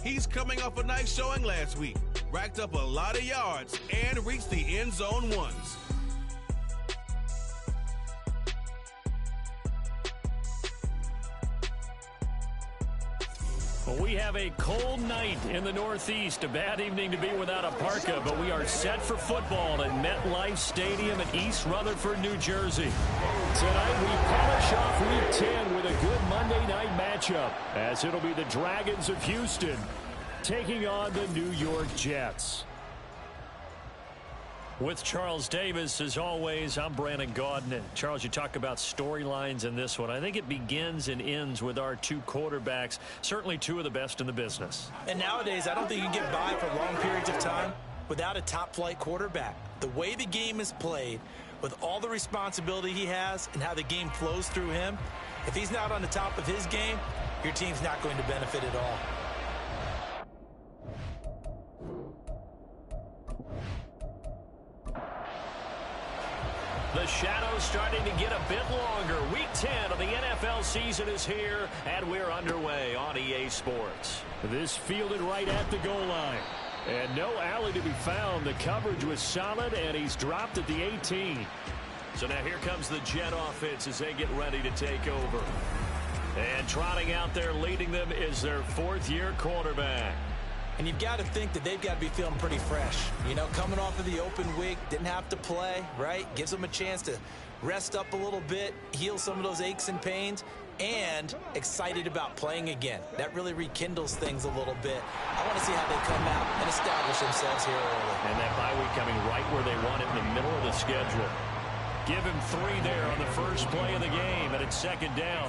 He's coming off a nice showing last week. Racked up a lot of yards and reached the end zone once. Well, we have a cold night in the Northeast. A bad evening to be without a parka, but we are set for football at MetLife Stadium in East Rutherford, New Jersey. Tonight, we polish off Week 10 with a good Monday night matchup, as it'll be the Dragons of Houston taking on the New York Jets. With Charles Davis, as always, I'm Brandon Gaudin. And Charles, you talk about storylines in this one. I think it begins and ends with our two quarterbacks, certainly two of the best in the business. And nowadays, I don't think you can get by for long periods of time without a top-flight quarterback. The way the game is played, with all the responsibility he has and how the game flows through him, if he's not on the top of his game, your team's not going to benefit at all. The shadow's starting to get a bit longer. Week 10 of the NFL season is here, and we're underway on EA Sports. This fielded right at the goal line. And no alley to be found. The coverage was solid, and he's dropped at the 18. So now here comes the Jet offense as they get ready to take over. And trotting out there leading them is their fourth-year quarterback. And you've got to think that they've got to be feeling pretty fresh. You know, coming off of the open week, didn't have to play, right? Gives them a chance to rest up a little bit, heal some of those aches and pains, and excited about playing again. That really rekindles things a little bit. I want to see how they come out and establish themselves here early. And that bye week coming right where they want it, in the middle of the schedule. Give him 3 there on the first play of the game, and it's second down.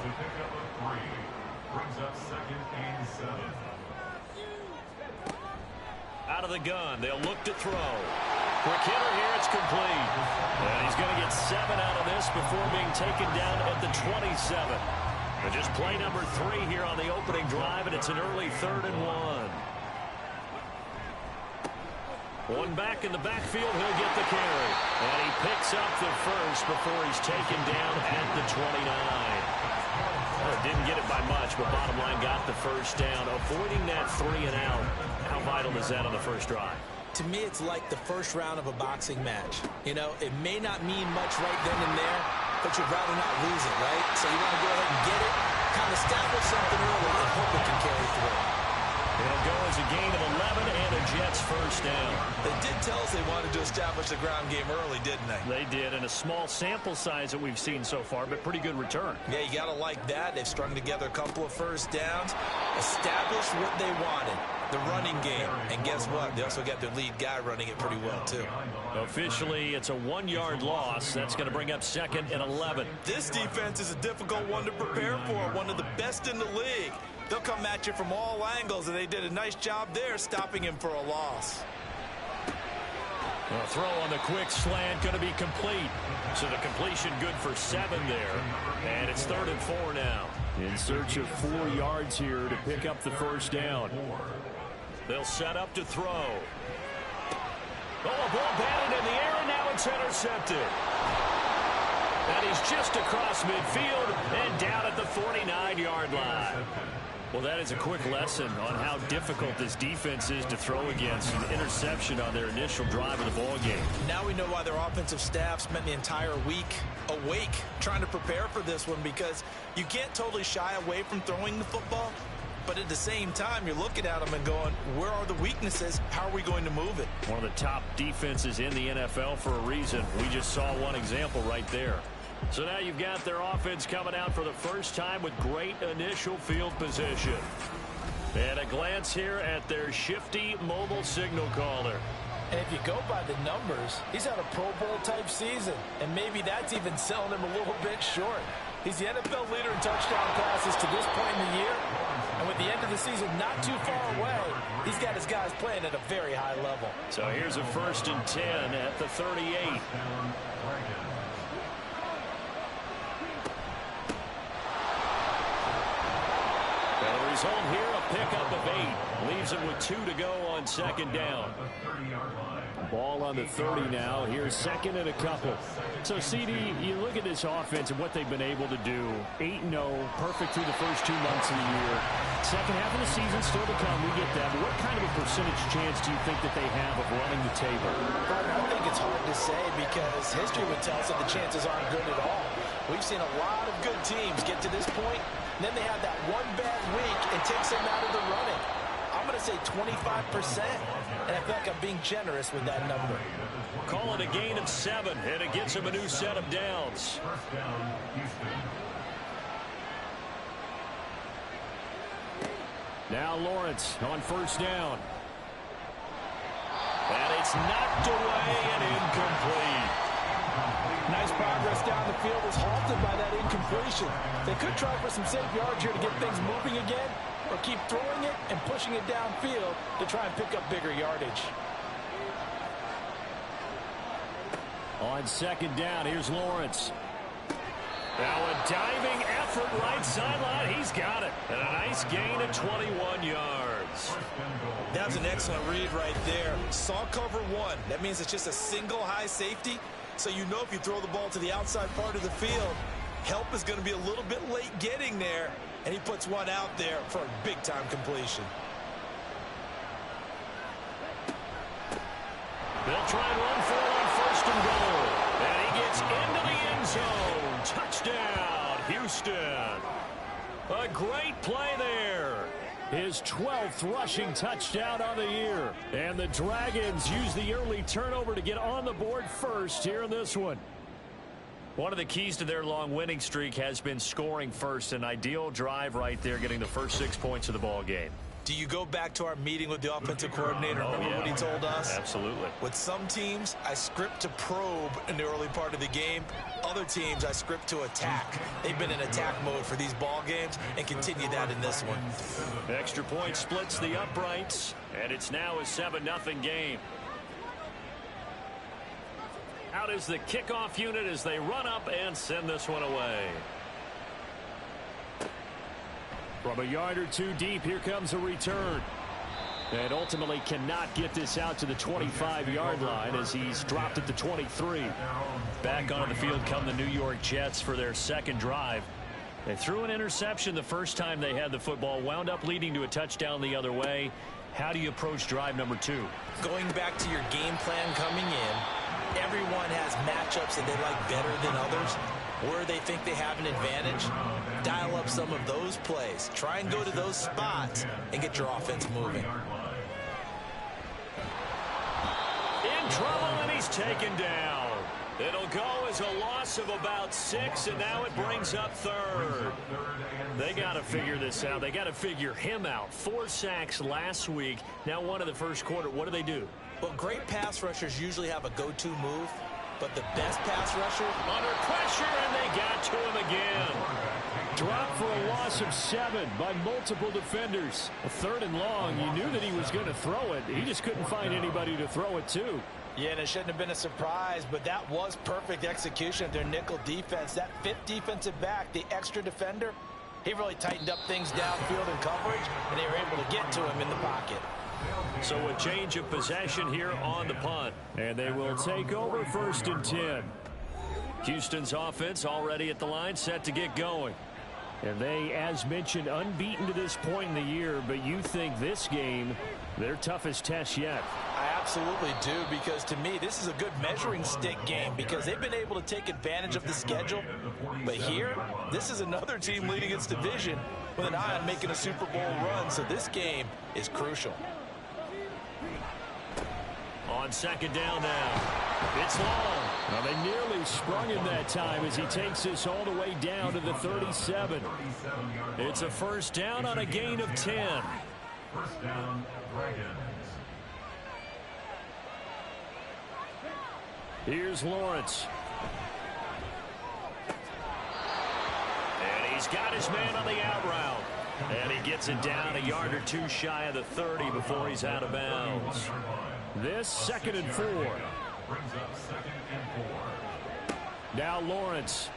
Brings up second and 7. Out of the gun, they'll look to throw. Quick hitter here, it's complete. And he's going to get 7 out of this before being taken down at the 27. And just play number 3 here on the opening drive, and it's an early 3rd and 1. One back in the backfield, he'll get the carry. And he picks up the first before he's taken down at the 29. Didn't get it by much, but bottom line got the first down. Avoiding that 3 and out. How vital is that on the first drive? To me, it's like the first round of a boxing match. You know, it may not mean much right then and there, but you'd rather not lose it, right? So you want to go ahead and get it, kind of establish something early, and hope it can carry through. It'll go as a gain of 11 and a Jets first down. They did tell us they wanted to establish the ground game early, didn't they? They did, and a small sample size that we've seen so far, but pretty good return. Yeah, you got to like that. They've strung together a couple of first downs, established what they wanted, the running game. And guess what? They also got their lead guy running it pretty well, too. Officially, it's a 1-yard loss. That's going to bring up second and 11. This defense is a difficult one to prepare for, one of the best in the league. They'll come at you from all angles, and they did a nice job there stopping him for a loss. A throw on the quick slant going to be complete. So the completion good for 7 there. And it's 3rd and 4 now. In search of 4 yards here to pick up the first down. They'll set up to throw. Oh, a ball batted in the air, and now it's intercepted. And he's just across midfield and down at the 49-yard line. Well, that is a quick lesson on how difficult this defense is to throw against. An interception on their initial drive of the ballgame. Now we know why their offensive staff spent the entire week awake trying to prepare for this one, because you can't totally shy away from throwing the football, but at the same time, you're looking at them and going, where are the weaknesses? How are we going to move it? One of the top defenses in the NFL for a reason. We just saw one example right there. So now you've got their offense coming out for the first time with great initial field position. And a glance here at their shifty mobile signal caller. And if you go by the numbers, he's had a Pro Bowl type season, and maybe that's even selling him a little bit short. He's the NFL leader in touchdown passes to this point in the year, and with the end of the season not too far away, he's got his guys playing at a very high level. So here's a 1st and 10 at the 38. Result here, a pickup of 8. Leaves leaves it with 2 to go on second down. Ball on the 30 now. Here's second and a couple. So, CD, you look at this offense and what they've been able to do. 8-0, perfect through the first 2 months of the year. Second half of the season still to come. We get that. But what kind of a percentage chance do you think that they have of running the table? I think it's hard to say because history would tell us that the chances aren't good at all. We've seen a lot of good teams get to this point, and then they have that one bad week and takes them out of the running. I'm going to say 25%, and I feel like I'm being generous with that number. Call it a gain of 7, and it gets him a new set of downs. Now Lawrence on first down. And it's knocked away and incomplete. Nice progress down the field is halted by that incompletion. They could try for some safe yards here to get things moving again, or keep throwing it and pushing it downfield to try and pick up bigger yardage. On second down, here's Lawrence. Now a diving effort right sideline. He's got it. And a nice gain of 21 yards. That's an excellent read right there. Saw cover 1. That means it's just a single high safety. So you know if you throw the ball to the outside part of the field, help is going to be a little bit late getting there. And he puts one out there for a big-time completion. They'll try and run for it on first and goal. And he gets into the end zone. Touchdown, Houston. A great play there. His 12th rushing touchdown on the year. And the Dragons use the early turnover to get on the board first here in this one. One of the keys to their long winning streak has been scoring first. An ideal drive right there, getting the first 6 points of the ball game. Do you go back to our meeting with the offensive coordinator? Remember what he told us? Absolutely. With some teams, I script to probe in the early part of the game. Other teams, I script to attack. They've been in attack mode for these ball games and continue that in this one. Extra point splits the uprights, and it's now a 7-0 game. Out is the kickoff unit as they run up and send this one away. From a yard or 2 deep, here comes a return. And ultimately cannot get this out to the 25-yard line as he's dropped at the 23. Back onto the field come the New York Jets for their second drive. They threw an interception the first time they had the football, wound up leading to a touchdown the other way. How do you approach drive number 2? Going back to your game plan coming in, everyone has matchups that they like better than others, where they think they have an advantage. Dial up some of those plays. Try and go to those spots and get your offense moving. In trouble, and he's taken down. It'll go as a loss of about 6, and now it brings up third. They got to figure this out. They got to figure him out. 4 sacks last week. Now one in the first quarter. What do? Well, great pass rushers usually have a go-to move, but the best pass rusher Under pressure, and they got to him again. Dropped for a loss of 7 by multiple defenders. A 3rd and long. You knew that he was going to throw it. He just couldn't find anybody to throw it to. Yeah, and it shouldn't have been a surprise, but that was perfect execution of their nickel defense. That 5th defensive back, the extra defender, he really tightened up things downfield in coverage, and they were able to get to him in the pocket. So a change of possession here on the punt. And they will take over 1st and 10. Houston's offense already at the line, set to get going. And they, as mentioned, unbeaten to this point in the year, but you think this game, their toughest test yet? I absolutely do, because to me, this is a good measuring stick game because they've been able to take advantage of the schedule. But here, this is another team leading its division with an eye on making a Super Bowl run, so this game is crucial. On second down now. It's long. Well, they nearly sprung him that time as he takes this all the way down to the 37. It's a first down on a gain of 10. First down, Dragons. Here's Lawrence. And he's got his man on the out route. And he gets it down a yard or 2 shy of the 30 before he's out of bounds. This 2nd and 4. Brings up 2nd and 4. Now Lawrence.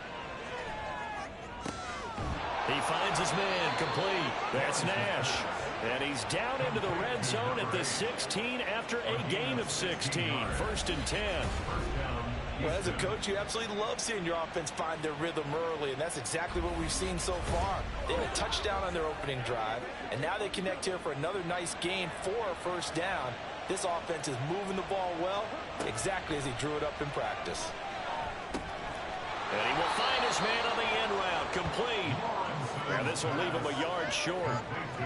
He finds his man complete. That's Nash. And he's down into the red zone at the 16 after a gain of 16. 1st and 10. Well, as a coach, you absolutely love seeing your offense find their rhythm early, and that's exactly what we've seen so far. They had a touchdown on their opening drive, and now they connect here for another nice gain for a 1st down. This offense is moving the ball well, exactly as he drew it up in practice. And he will find his man on the end route, complete. And this will leave him a yard short.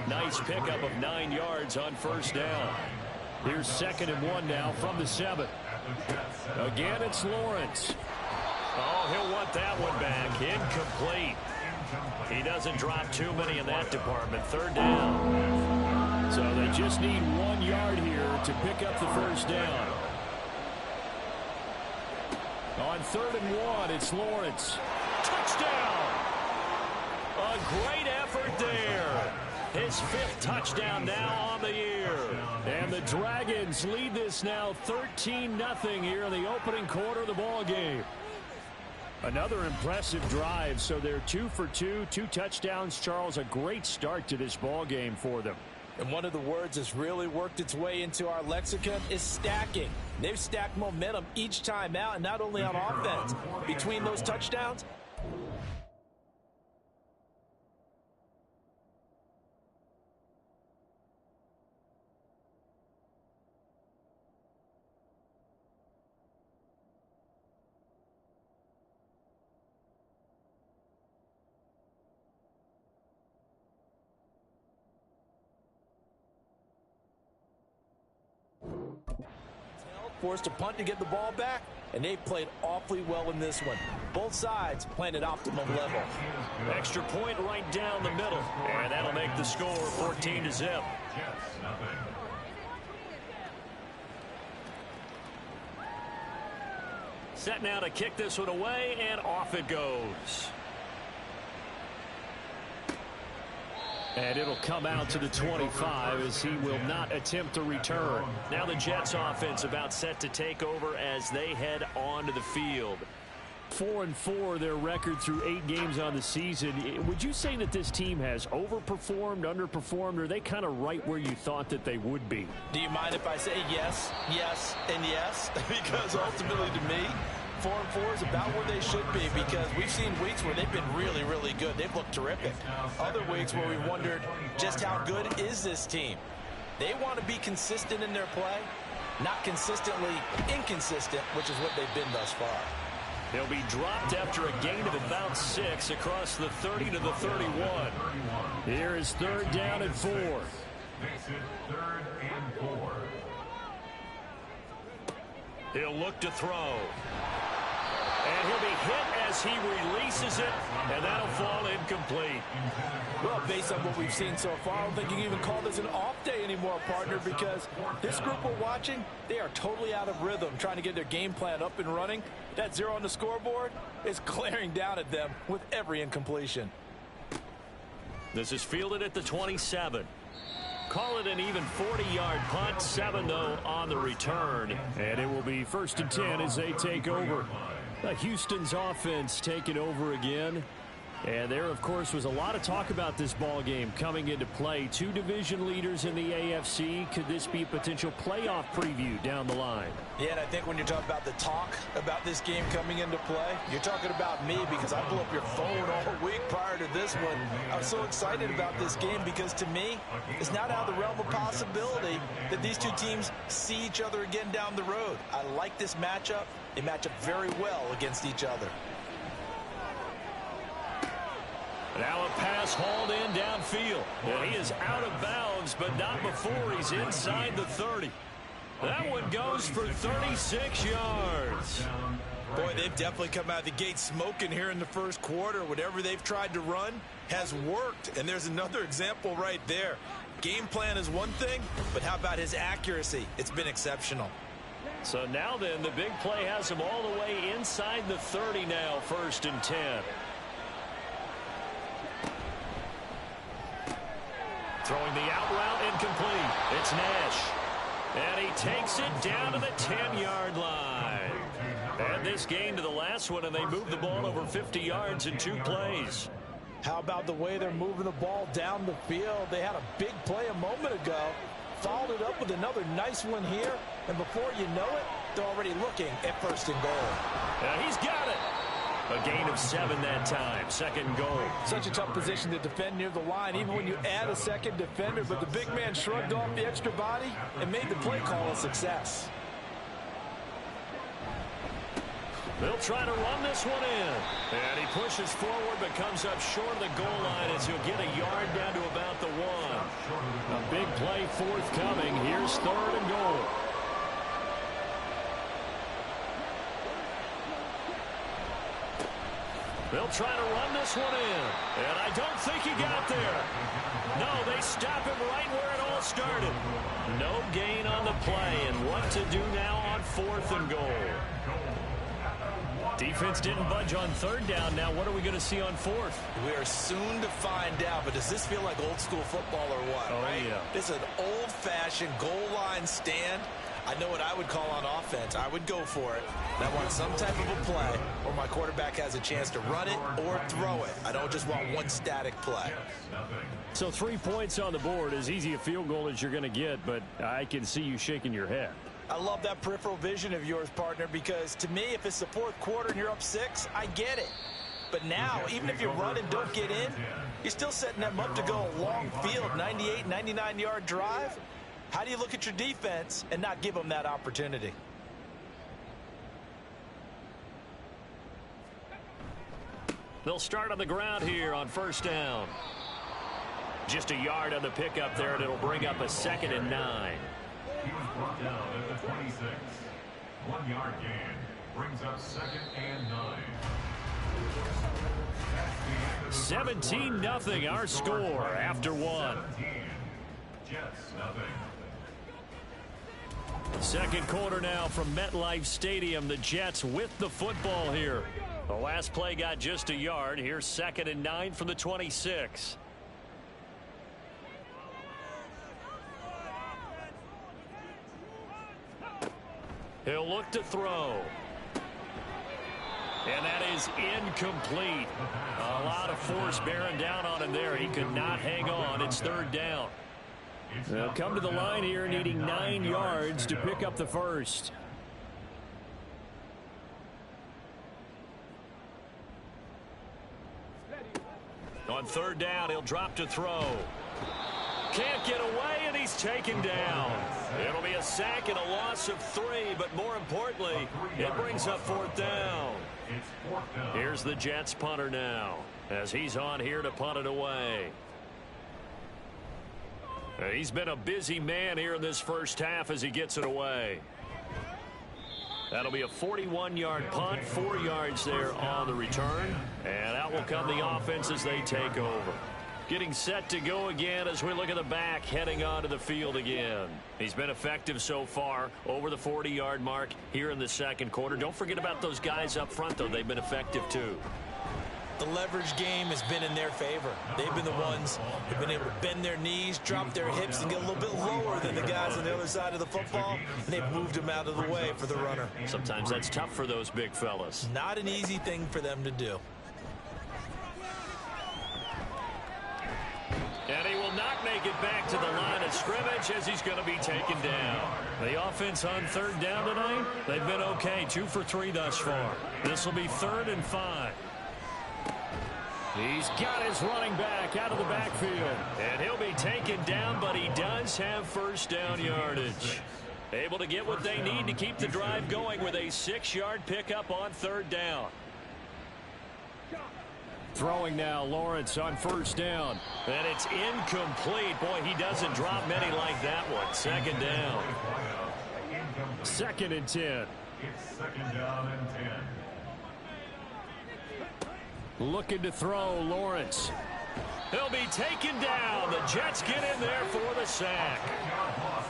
Nice pickup of 9 yards on 1st down. Here's 2nd and 1 now from the 7. Again, it's Lawrence. Oh, he'll want that one back. Incomplete. He doesn't drop too many in that department. 3rd down. So they just need 1 yard here to pick up the 1st down. On 3rd and 1, it's Lawrence. Touchdown! A great effort there. His 5th touchdown now on the year. And the Dragons lead this now 13-0 here in the opening quarter of the ball game. Another impressive drive, so they're 2 for 2, 2 touchdowns. Charles, a great start to this ball game for them. And one of the words that's really worked its way into our lexicon is stacking. They've stacked momentum each time out, and not only on offense. Between those touchdowns, forced a punt to get the ball back, and they played awfully well in this one. Both sides playing at optimum level. Extra point right down the middle, and that'll make the score 14-0. Set now to kick this one away, and off it goes. And it'll come out to the 25 as he will not attempt a return. Now the Jets offense about set to take over as they head onto the field. 4-4 their record through 8 games on the season. Would you say that this team has overperformed, underperformed, or are they kind of right where you thought that they would be? Do you mind if I say yes, yes, and yes? Because ultimately to me, 4-4 is about where they should be, because we've seen weeks where they've been really, really good. They've looked terrific. Other weeks where we wondered just how good is this team. They want to be consistent in their play, not consistently inconsistent, which is what they've been thus far. He'll be dropped after a gain of about 6 across the 30 to the 31. Here is 3rd down and 4. Makes it 3rd and 4. He'll look to throw. And he'll be hit as he releases it, and that'll fall incomplete. Well, based on what we've seen so far, I don't think you can even call this an off day anymore, partner, because this group we're watching, they are totally out of rhythm, trying to get their game plan up and running. That 0 on the scoreboard is glaring down at them with every incompletion. This is fielded at the 27. Call it an even 40-yard punt. 7, though, on the return. And it will be 1st and 10 as they take over. Houston's offense taking over again. And there, of course, was a lot of talk about this ball game coming into play. 2 division leaders in the AFC. Could this be a potential playoff preview down the line? Yeah, and I think when you're talking about the talk about this game coming into play, you're talking about me, because I blew up your phone all week prior to this one. I was so excited about this game because, to me, it's not out of the realm of possibility that these 2 teams see each other again down the road. I like this matchup. They match up very well against each other. Now a pass hauled in downfield. And he is out of bounds, but not before he's inside the 30. That one goes for 36 yards. Boy, they've definitely come out of the gate smoking here in the first quarter. Whatever they've tried to run has worked. And there's another example right there. Game plan is one thing, but how about his accuracy? It's been exceptional. So now then, the big play has him all the way inside the 30 now, 1st and 10. Throwing the out route, incomplete. It's Nash. And he takes it down to the 10-yard line. And this gain to the last one, and they move the ball over 50 yards in 2 plays. How about the way they're moving the ball down the field? They had a big play a moment ago, followed it up with another nice one here, and before you know it, they're already looking at 1st and goal. He's got it. A gain of 7 that time. 2nd and goal. Such a tough position to defend near the line, even when you add a second defender, but the big man shrugged off the extra body and made the play call a success. They'll try to run this one in. And he pushes forward but comes up short of the goal line as he'll get a yard down to about the 1. A big play forthcoming. Here's 3rd and goal. They'll try to run this one in. And I don't think he got there. No, they stop him right where it all started. No gain on the play. And what to do now on 4th and goal. Defense didn't budge on 3rd down. Now what are we going to see on 4th? We are soon to find out, but does this feel like old school football or what? Oh, right? Yeah. This is an old-fashioned goal line stand. I know what I would call on offense. I would go for it. And I want some type of a play where my quarterback has a chance to run it or throw it. I don't just want one static play. So 3 points on the board, as easy a field goal as you're going to get, but I can see you shaking your head. I love that peripheral vision of yours, partner, because to me, if it's the 4th quarter and you're up 6, I get it. But now, even if you run and don't get in, you're still setting them up to go a long field, 98, 99-yard drive. How do you look at your defense and not give them that opportunity? They'll start on the ground here on 1st down. Just a yard on the pickup there, and it'll bring up a 2nd and 9. He was brought down at the 26. 1 yard gain brings up 2nd and 9. 17-0 our score after 1. Jets nothing. 2nd quarter now from MetLife Stadium. The Jets with the football here. The last play got just a yard. Here's 2nd and 9 from the 26. He'll look to throw. And that is incomplete. A lot of force bearing down on him there. He could not hang on. It's 3rd down. They'll come to the line here needing 9 yards to pick up the 1st. On 3rd down, he'll drop to throw. Can't get away, and he's taken down. It'll be a sack and a loss of 3, but more importantly, it brings up 4th down. Here's the Jets punter now, as he's on here to punt it away. He's been a busy man here in this 1st half as he gets it away. That'll be a 41-yard punt, 4 yards there on the return. And out will come the offense as they take over. Getting set to go again as we look at the back, heading onto the field again. He's been effective so far, over the 40-yard mark here in the 2nd quarter. Don't forget about those guys up front, though. They've been effective, too. The leverage game has been in their favor. They've been the ones who've been able to bend their knees, drop their hips, and get a little bit lower than the guys on the other side of the football, and they've moved them out of the way for the runner. Sometimes that's tough for those big fellas. Not an easy thing for them to do. And he will not make it back to the line of scrimmage as he's going to be taken down. The offense on 3rd down tonight, they've been okay, 2 for 3 thus far. This will be 3rd and 5. He's got his running back out of the backfield. And he'll be taken down, but he does have 1st down yardage. Able to get what they need to keep the drive going with a 6-yard pickup on 3rd down. Throwing now, Lawrence on 1st down. And it's incomplete. Boy, he doesn't drop many like that one. 2nd down. 2nd and 10. It's 2nd down and 10. Looking to throw, Lawrence. He'll be taken down. The Jets get in there for the sack.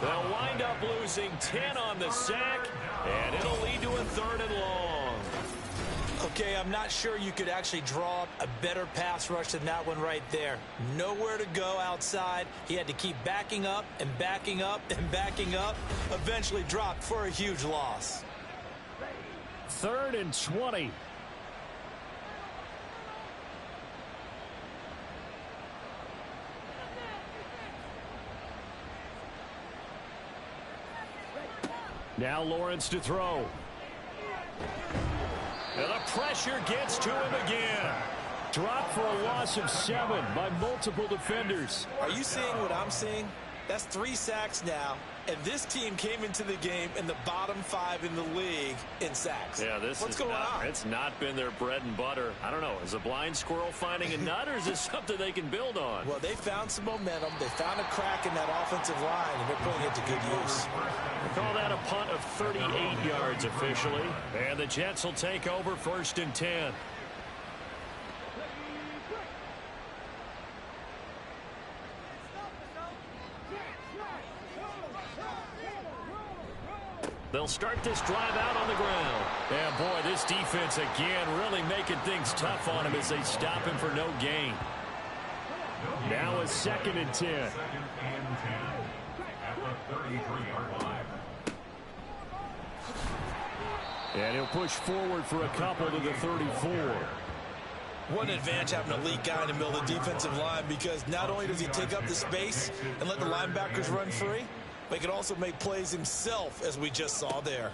They'll wind up losing 10 on the sack, and it'll lead to a 3rd and long. Okay, I'm not sure you could actually draw up a better pass rush than that one right there. Nowhere to go outside. He had to keep backing up and backing up and backing up. Eventually dropped for a huge loss. 3rd and 20. Now Lawrence to throw. And the pressure gets to him again. Dropped for a loss of 7 by multiple defenders. Are you seeing what I'm seeing? That's 3 sacks now, and this team came into the game in the bottom 5 in the league in sacks. Yeah, what's going on? It's not been their bread and butter. I don't know. Is a blind squirrel finding a nut, or is this something they can build on? Well, they found some momentum. They found a crack in that offensive line, and they're putting it to good use. They call that a punt of 38 yards officially, and the Jets will take over 1st and 10. They'll start this drive out on the ground. And, boy, this defense again really making things tough on him as they stop him for no gain. Now a 2nd and 10. 2nd and 10 at the 33-yard line. And he'll push forward for a couple to the 34. What an advantage having an elite guy in the middle of the defensive line, because not only does he take up the space and let the linebackers run free, but he can also make plays himself, as we just saw there.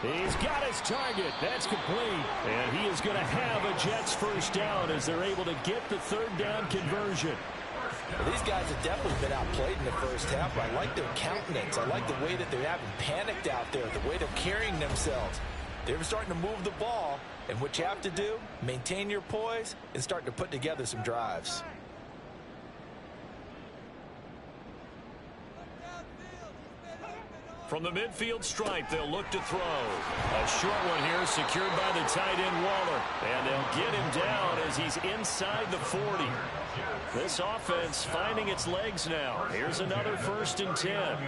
He's got his target. That's complete. And he is going to have a Jets 1st down as they're able to get the 3rd down conversion. Well, these guys have definitely been outplayed in the 1st half. I like their countenance. I like the way that they're having panicked out there, the way they're carrying themselves. They're starting to move the ball, and what you have to do, maintain your poise and start to put together some drives. From the midfield stripe, they'll look to throw. A short one here secured by the tight end Waller. And they'll get him down as he's inside the 40. This offense finding its legs now. Here's another 1st and 10.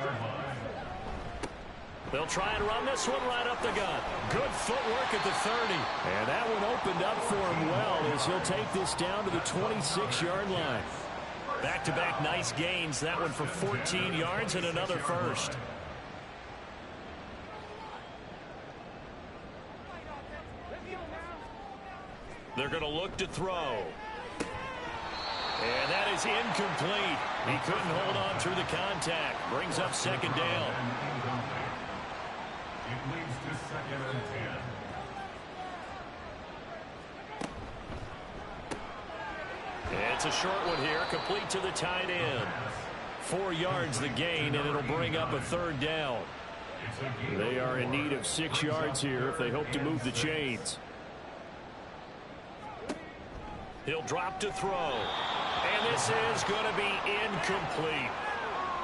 They'll try and run this one right up the gut. Good footwork at the 30. And that one opened up for him well as he'll take this down to the 26-yard line. Back-to-back nice gains. That one for 14 yards and another 1st. They're going to look to throw. And that is incomplete. He couldn't hold on through the contact. Brings up 2nd down. It leads to 2nd and 10. It's a short one here, complete to the tight end. 4 yards the gain, and it'll bring up a 3rd down. They are in need of 6 yards here if they hope to move the chains. He'll drop to throw. And this is going to be incomplete.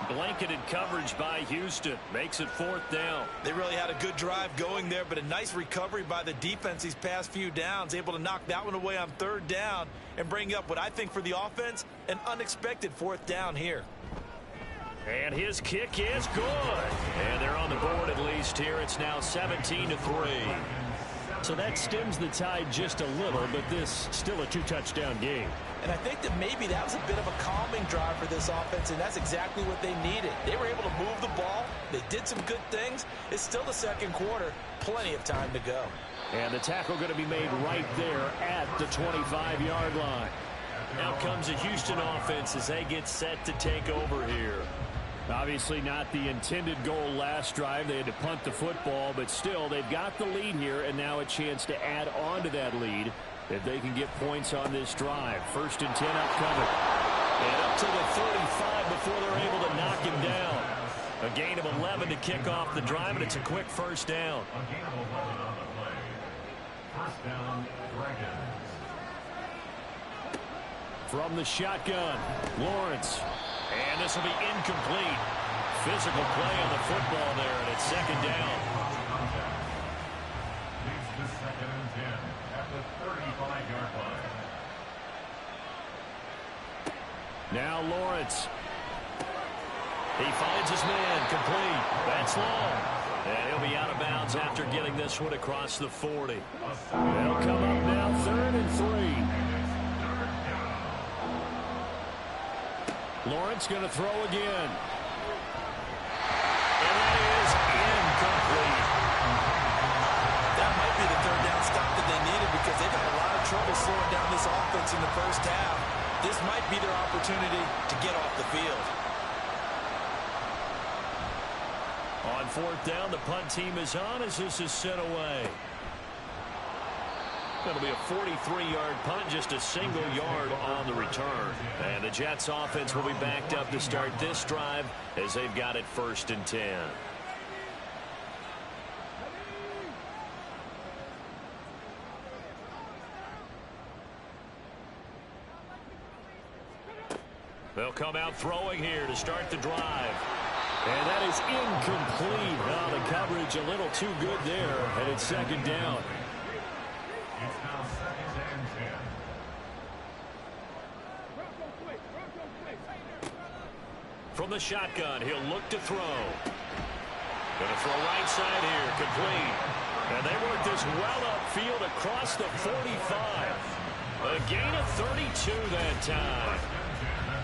Blanketed coverage by Houston. Makes it 4th down. They really had a good drive going there, but a nice recovery by the defense these past few downs. Able to knock that one away on 3rd down and bring up what I think for the offense, an unexpected 4th down here. And his kick is good. And they're on the board at least here. It's now 17-3. So that stems the tide just a little, but this still a 2-touchdown game. And I think that maybe that was a bit of a calming drive for this offense, and that's exactly what they needed. They were able to move the ball. They did some good things. It's still the 2nd quarter. Plenty of time to go. And the tackle going to be made right there at the 25-yard line. Now comes a Houston offense as they get set to take over here. Obviously not the intended goal last drive. They had to punt the football, but still they've got the lead here, and now a chance to add on to that lead if they can get points on this drive. 1st and 10 upcoming. And up to the 35 before they're able to knock him down. A gain of 11 to kick off the drive, and it's a quick 1st down. A gain of 11 on the play. 1st down, Dragons. From the shotgun, Lawrence. And this will be incomplete. Physical play on the football there, and it's 2nd down. Leads to 2nd and 10 at the 35-yard line. Now Lawrence. He finds his man, complete. That's long. And he'll be out of bounds after getting this one across the 40. They'll come up now 3rd and 3. Lawrence going to throw again. And that is incomplete. That might be the 3rd down stop that they needed, because they've had a lot of trouble slowing down this offense in the 1st half. This might be their opportunity to get off the field. On 4th down, the punt team is on as this is sent away. It'll be a 43-yard punt, just a single yard on the return. And the Jets offense will be backed up to start this drive as they've got it 1st and 10. They'll come out throwing here to start the drive. And that is incomplete. Now the coverage a little too good there, and it's 2nd down. It's now 2nd and 10. From the shotgun, he'll look to throw. Going to throw right side here, complete. And they work this well upfield across the 45. A gain of 32 that time.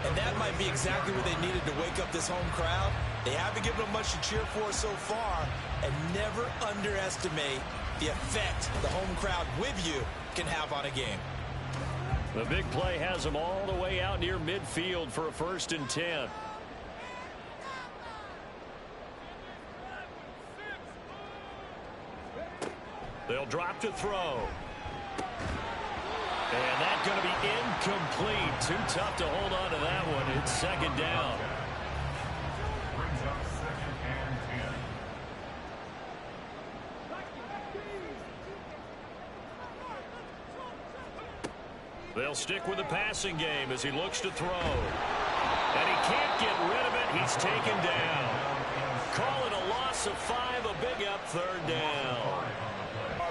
And that might be exactly what they needed to wake up this home crowd. They haven't given them much to cheer for so far, and never underestimate the effect the home crowd with you can have on a game. The big play has them all the way out near midfield for a 1st and 10. They'll drop to throw. And that's going to be incomplete. Too tough to hold on to that one. It's 2nd down. Brings up 2nd and 10. They'll stick with the passing game as he looks to throw. And he can't get rid of it. He's taken down. Call it a loss of 5, a big up 3rd down.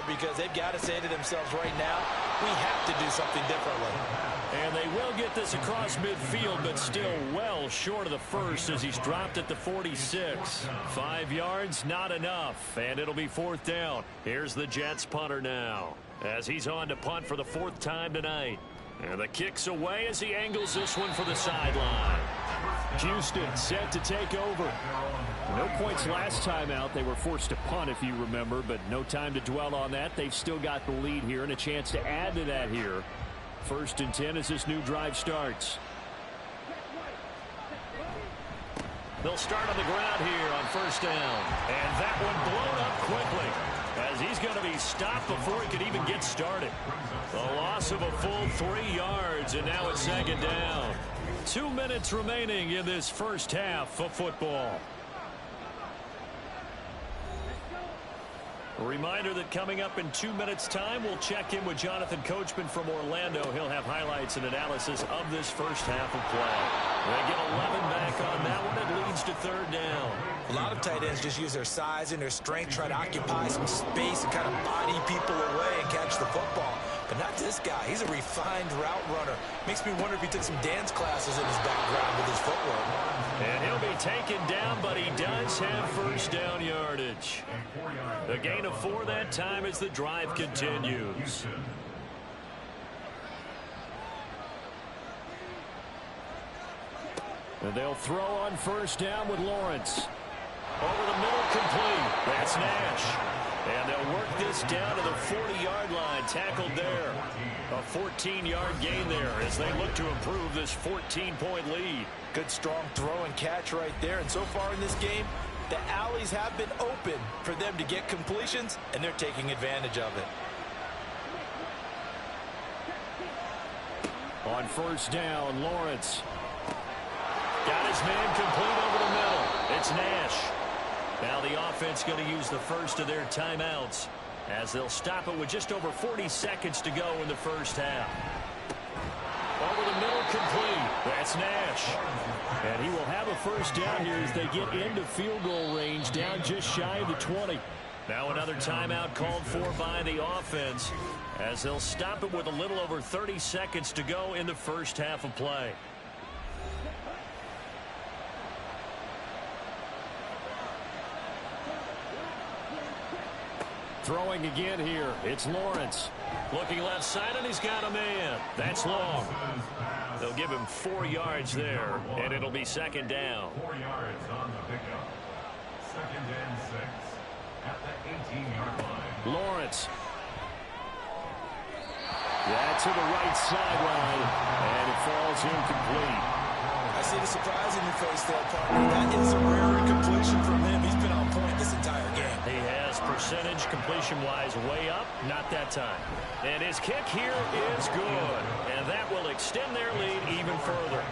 Because they've got to say to themselves right now, we have to do something differently. And they will get this across midfield, but still well short of the 1st as he's dropped at the 46. 5 yards, not enough, and it'll be 4th down. Here's the Jets punter now as he's on to punt for the 4th time tonight. And the kick's away as he angles this one for the sideline. Houston set to take over. No points last time out. They were forced to punt, if you remember, but no time to dwell on that. They've still got the lead here and a chance to add to that here. 1st and 10 as this new drive starts. They'll start on the ground here on 1st down. And that one blown up quickly as he's going to be stopped before he could even get started. A loss of a full 3 yards, and now it's 2nd down. 2 minutes remaining in this 1st half of football. A reminder that coming up in 2 minutes' time, we'll check in with Jonathan Coachman from Orlando. He'll have highlights and analysis of this 1st half of play. They get 11 back on that one. It leads to 3rd down. A lot of tight ends just use their size and their strength, try to occupy some space and kind of body people away and catch the football. But not this guy. He's a refined route runner. Makes me wonder if he took some dance classes in his background with his footwork. And he'll be taken down, but he does have 1st down yardage. A gain of 4 that time as the drive continues. And they'll throw on 1st down with Lawrence. Over the middle, complete. That's Nash. And they'll work this down to the 40-yard line. Tackled there. A 14-yard gain there as they look to improve this 14-point lead. Good, strong throw and catch right there. And so far in this game, the alleys have been open for them to get completions, and they're taking advantage of it. On 1st down, Lawrence. Got his man complete over the middle. It's Nash. Now the offense going to use the first of their timeouts as they'll stop it with just over 40 seconds to go in the 1st half. Over the middle, complete. That's Nash. And he will have a 1st down here as they get into field goal range, down just shy of the 20. Now another timeout called for by the offense as they'll stop it with a little over 30 seconds to go in the 1st half of play. Throwing again here. It's Lawrence. Looking left side, and he's got a man. That's long. They'll give him 4 yards there, and it'll be 2nd down. 4 yards on the pickup. 2nd and 6 at the 18-yard line. Lawrence. Yeah, to the right sideline, and it falls incomplete. I I see the surprise in your face there, partner. That is a rare incompletion from him. He's been on point this entire game. He has percentage completion-wise way up, not that time. And his kick here is good. And that will extend their lead even further.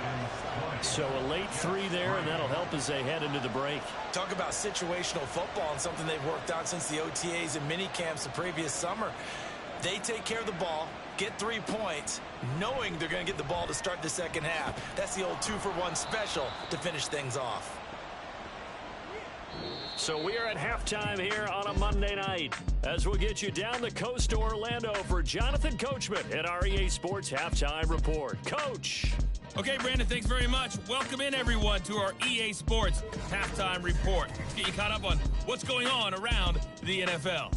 So a late 3 there, and that'll help as they head into the break. Talk about situational football and something they've worked on since the OTAs and mini camps the previous summer. They take care of the ball, get 3 points, knowing they're going to get the ball to start the second half. That's the old 2-for-1 special to finish things off. So we are at halftime here on a Monday night as we'll get you down the coast to Orlando for Jonathan Coachman at our EA Sports Halftime Report. Coach. Okay, Brandon, thanks very much. Welcome in, everyone, to our EA Sports Halftime Report. Let's get you caught up on what's going on around the NFL.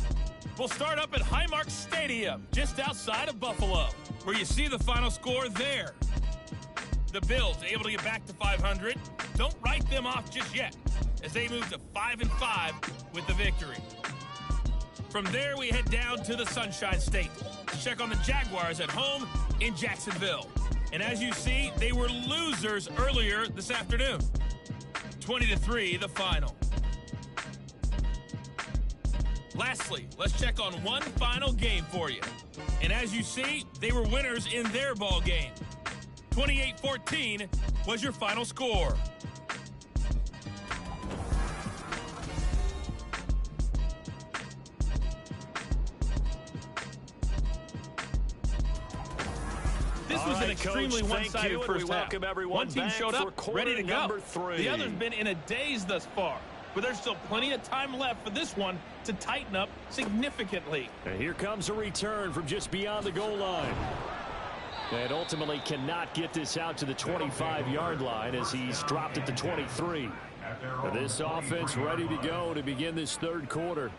We'll start up at Highmark Stadium, just outside of Buffalo, where you see the final score there. The Bills able to get back to 500. Don't write them off just yet, as they move to 5-5 with the victory. From there, we head down to the Sunshine State to check on the Jaguars at home in Jacksonville. And as you see, they were losers earlier this afternoon. 20-3, the final. Lastly, let's check on one final game for you. And as you see, they were winners in their ball game. 28-14 was your final score. This was an extremely one-sided first half. One team showed up, ready to go. The other's been in a daze thus far. But there's still plenty of time left for this one to tighten up significantly. And here comes a return from just beyond the goal line. And ultimately cannot get this out to the 25-yard line as he's dropped at the 23. This offense ready to go to begin this third quarter.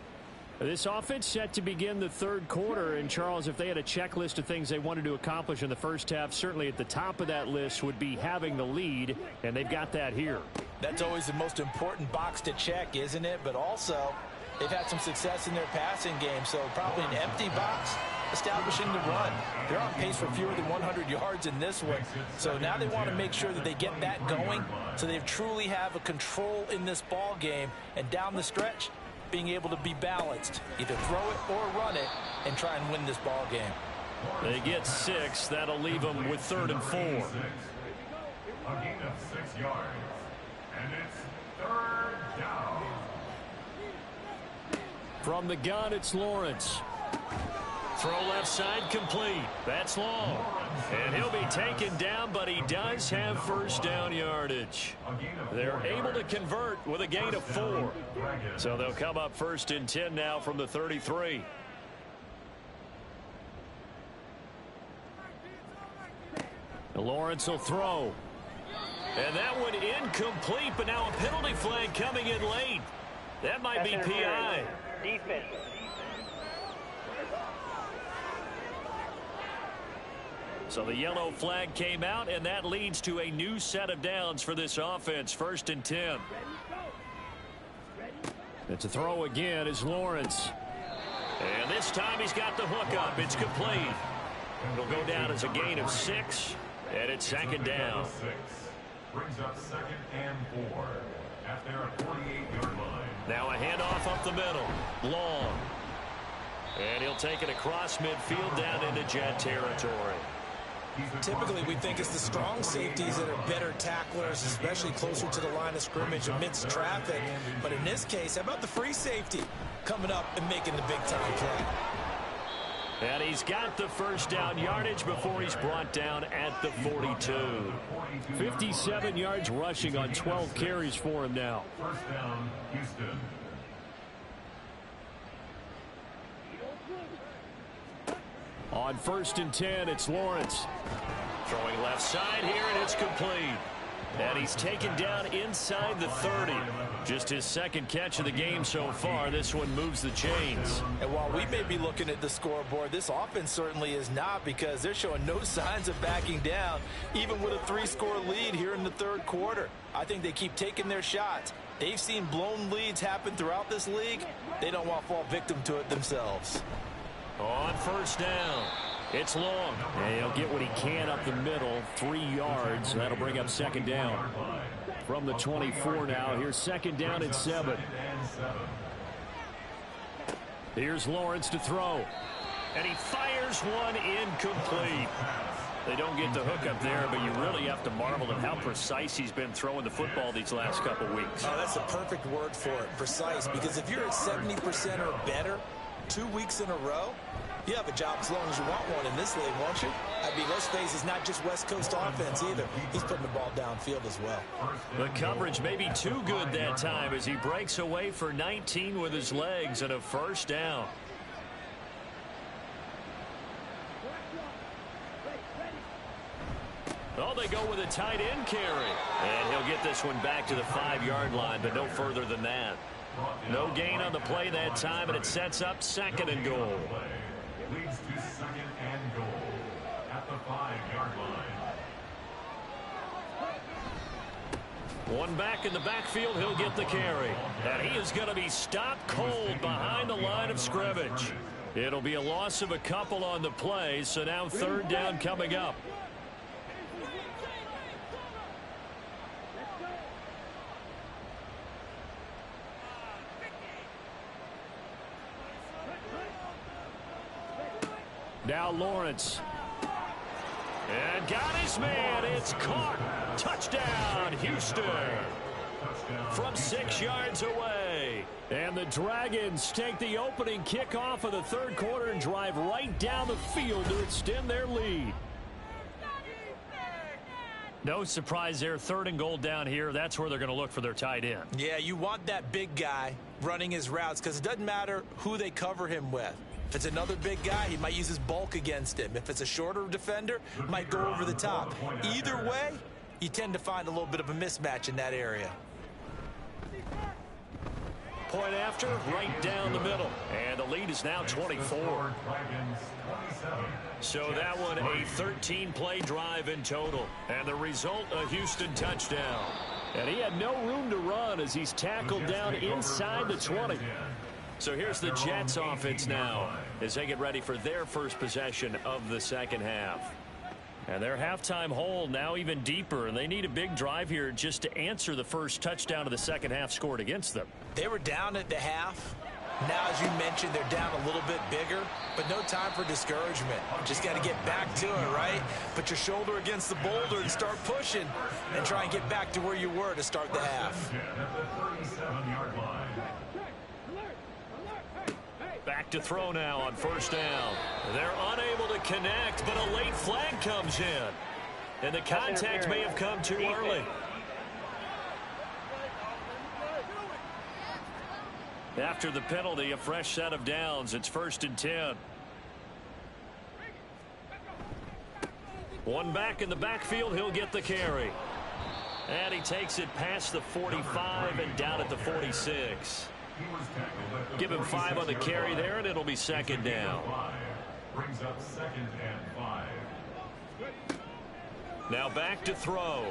This offense set to begin the third quarter. And, Charles, if they had a checklist of things they wanted to accomplish in the first half, certainly at the top of that list would be having the lead, and they've got that here. That's always the most important box to check, isn't it? But also, they've had some success in their passing game, so probably an empty box establishing the run. They're on pace for fewer than 100 yards in this one. So now they want to make sure that they get that going so they truly have a control in this ball game, and down the stretch, being able to be balanced, either throw it or run it, and try and win this ball game. They get 6. That'll leave them with 3rd and 4. A gain of 6 yards. And it's 3rd down. From the gun, it's Lawrence. Throw left side complete. That's long. And he'll be taken down, but he does have first down yardage. They're able to convert with a gain of 4. So they'll come up 1st and 10 now from the 33. Lawrence will throw. And that one incomplete, but now a penalty flag coming in late. That might be PI. Defense. So the yellow flag came out, and that leads to a new set of downs for this offense. 1st and 10. It's a throw again is Lawrence. And this time he's got the hook up. It's complete. It'll go down as a gain of 6, and it's 2nd down. Brings up 2nd and 4 at their 48-yard line. Now a handoff up the middle. Long. And he'll take it across midfield down into Jet territory. Typically, we think it's the strong safeties that are better tacklers, especially closer to the line of scrimmage amidst traffic. But in this case, how about the free safety coming up and making the big-time play? And he's got the first down yardage before he's brought down at the 42. 57 yards rushing on 12 carries for him now. 1st down, Houston. On 1st and 10, it's Lawrence. Throwing left side here, and it's complete. And he's taken down inside the 30. Just his 2nd catch of the game so far. This one moves the chains. And while we may be looking at the scoreboard, this offense certainly is not, because they're showing no signs of backing down, even with a 3-score lead here in the 3rd quarter. I think they keep taking their shots. They've seen blown leads happen throughout this league. They don't want to fall victim to it themselves. On 1st down, It's long. And he'll get what he can up the middle, 3 yards. That'll bring up second down. From the 24 now, here's second down and 7. Here's Lawrence to throw. And he fires one incomplete. They don't get the hook up there, but you really have to marvel at how precise he's been throwing the football these last couple weeks. Oh, that's a perfect word for it, precise, because if you're at 70% or better 2 weeks in a row, you have a job as long as you want one in this league, won't you? I mean, let's face it, it's not just West Coast offense either. He's putting the ball downfield as well. The coverage may be too good that time as he breaks away for 19 with his legs and a first down. Oh, they go with a tight end carry. And he'll get this one back to the 5-yard line, but no further than that. No gain on the play that time, and it sets up second and goal. Leads to second and goal at the 5-yard line. One back in the backfield, he'll get the carry. And he is going to be stopped cold behind the line of scrimmage. It'll be a loss of a couple on the play, so now third down coming up. Now Lawrence. And got his man. It's caught. Touchdown, Houston. From 6 yards away. And the Dragons take the opening kickoff of the third quarter and drive right down the field to extend their lead. No surprise there. Third and goal down here. That's where they're going to look for their tight end. Yeah, you want that big guy running his routes because it doesn't matter who they cover him with. If it's another big guy, he might use his bulk against him. If it's a shorter defender, he might go over the top. Either way, you tend to find a little bit of a mismatch in that area. Point after, right down the middle. And the lead is now 24. So that one, a 13-play drive in total. And the result, a Houston touchdown. And he had no room to run as he's tackled down inside the 20. So here's the Jets offense now as they get ready for their first possession of the second half. And their halftime hole now even deeper, and they need a big drive here just to answer the first touchdown of the second half scored against them. They were down at the half. Now, as you mentioned, they're down a little bit bigger, but no time for discouragement. Just got to get back to it, right? Put your shoulder against the boulder and start pushing and try and get back to where you were to start the half. Back to throw now on first down. They're unable to connect, but a late flag comes in. And the contact may have come too early. After the penalty, a fresh set of downs. It's 1st and 10. One back in the backfield, he'll get the carry. And he takes it past the 45 and down at the 46. Give him 5 on the carry there, and it'll be second down. Brings up second and 5. Now back to throw.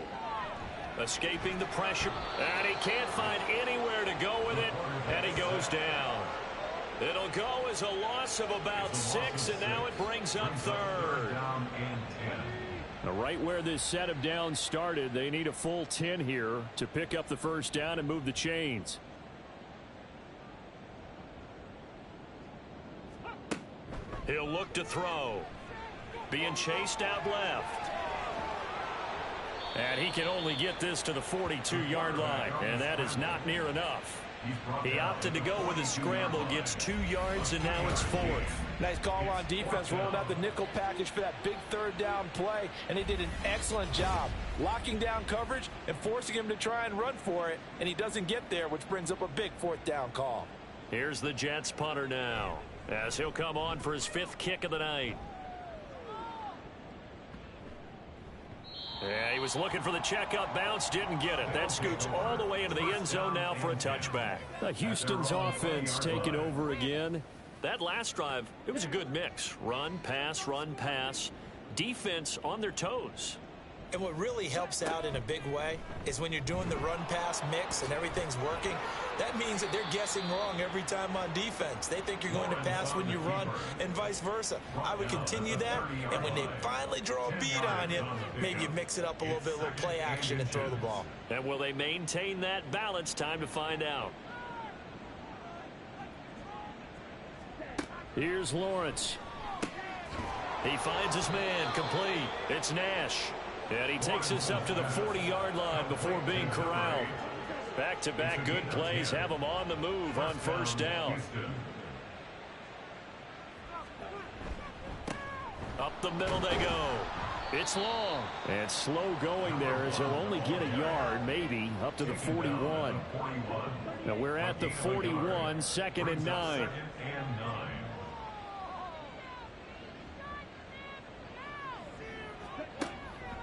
Escaping the pressure. And he can't find anywhere to go with it, and he goes down. It'll go as a loss of about 6, and now it brings up third. Now right where this set of downs started, they need a full 10 here to pick up the first down and move the chains. He'll look to throw. Being chased out left. And he can only get this to the 42-yard line, and that is not near enough. He opted to go with his scramble, gets 2 yards, and now it's 4th. Nice call on defense, rolling out the nickel package for that big third down play, and he did an excellent job locking down coverage and forcing him to try and run for it, and he doesn't get there, which brings up a big 4th down call. Here's the Jets punter now, as he'll come on for his 5th kick of the night. Yeah, he was looking for the checkup bounce, didn't get it. That scoots all the way into the end zone now for a touchback. Houston's offense taking over again. That last drive, it was a good mix. Run, pass, defense on their toes. And what really helps out in a big way is when you're doing the run-pass mix and everything's working, that means that they're guessing wrong every time on defense. They think you're going to pass when you run and vice versa. I would continue that, and when they finally draw a bead on you, maybe you mix it up a little bit, a little play action, and throw the ball. And will they maintain that balance? Time to find out. Here's Lawrence. He finds his man, complete. It's Nash. And he takes us up to the 40-yard line before being corralled. Back-to-back good plays have him on the move on first down. Up the middle they go. It's long. And slow going there as he'll only get a yard, maybe, up to the 41. Now we're at the 41, 2nd and 9.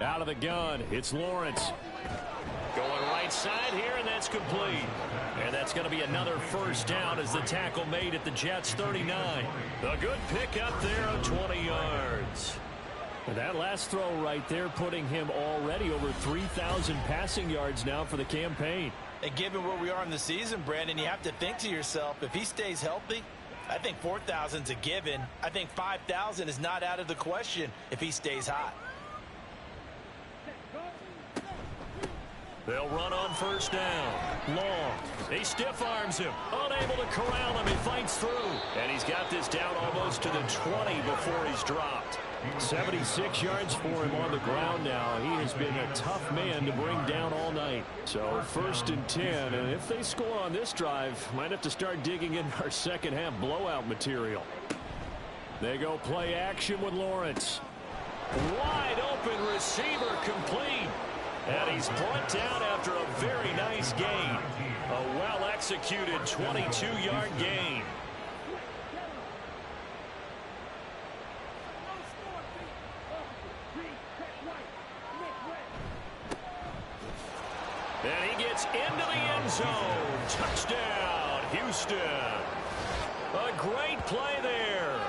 Out of the gun, it's Lawrence. Going right side here, and that's complete. And that's going to be another first down as the tackle made at the Jets' 39. A good pickup there of 20 yards. And that last throw right there putting him already over 3,000 passing yards now for the campaign. And given where we are in the season, Brandon, you have to think to yourself, if he stays healthy, I think 4,000's a given. I think 5,000 is not out of the question if he stays hot. They'll run on first down. Long. He stiff arms him. Unable to corral him. He fights through. And he's got this down almost to the 20 before he's dropped. 76 yards for him on the ground now. He has been a tough man to bring down all night. So 1st and 10. And if they score on this drive, might have to start digging in our second half blowout material. They go play action with Lawrence. Wide open receiver complete. And he's brought down after a very nice gain. A well-executed 22-yard gain. And he gets into the end zone. Touchdown, Houston. A great play there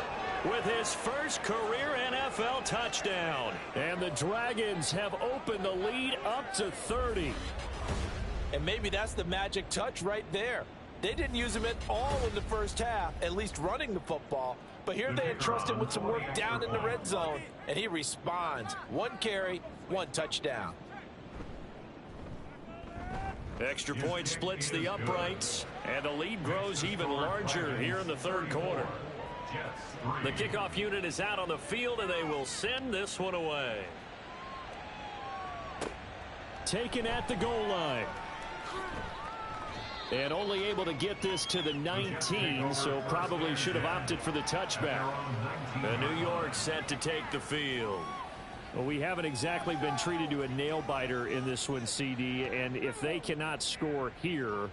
with his first career NFL touchdown. And the Dragons have opened the lead up to 30. And maybe that's the magic touch right there. They didn't use him at all in the first half, at least running the football. But here they entrust him with some work down in the red zone, and he responds. 1 carry, 1 touchdown. Extra point splits the uprights, and the lead grows even larger here in the 3rd quarter. The kickoff unit is out on the field, and they will send this one away. Taken at the goal line. And only able to get this to the 19, so probably should have opted for the touchback. The New York set to take the field. Well, we haven't exactly been treated to a nail-biter in this one, CD, and if they cannot score here,